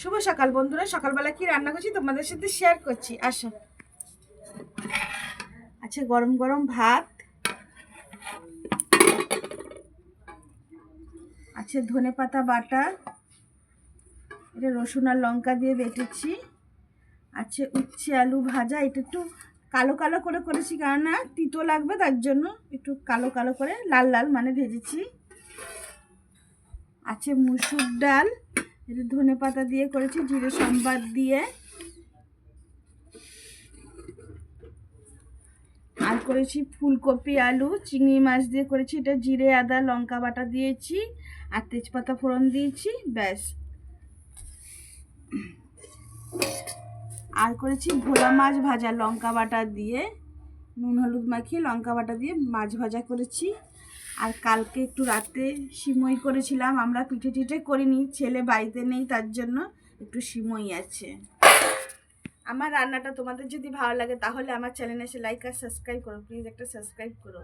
শুভ সকাল বন্ধুরা, সকালবেলা কি রান্না করছি তোমাদের সাথে শেয়ার করছি। আসো, আছে গরম গরম ভাত, আছে ধনেপাতা বাটা, এটা রসুন আর লঙ্কা দিয়ে বেটেছি, আছে উচ্ছে আলু ভাজা, এটা একটু কালো কালো করে করেছি কারণ না তিতো লাগবে, তার জন্য একটু কালো কালো করে লাল লাল মানে ভেজেছি। আছে মুসুর ডাল, এটা ধনেপাতা দিয়ে করেছি, জিরে সম্বাদ দিয়ে। আর করেছি ফুলকপি আলু চিংড়ি মাছ দিয়ে করেছি, এটা জিরে আদা লঙ্কা বাটা দিয়েছি আর তেজপাতা ফোড়ন দিয়েছি, ব্যাস। আর করেছি ভোলা মাছ ভাজা লঙ্কা বাটা দিয়ে, নুন হলুদ মাখিয়ে লঙ্কা বাটা দিয়ে মাছ ভাজা করেছি। আর কালকে একটু রাতে সিমই করেছিলাম, আমরা পিঠে টিঠে করিনি, ছেলে বাড়িতে নেই তার জন্য একটু সিমই আছে। আমার রান্নাটা তোমাদের যদি ভালো লাগে তাহলে আমার চ্যানেলে এসে লাইক আর সাবস্ক্রাইব করো, প্লিজ একটা সাবস্ক্রাইব করো।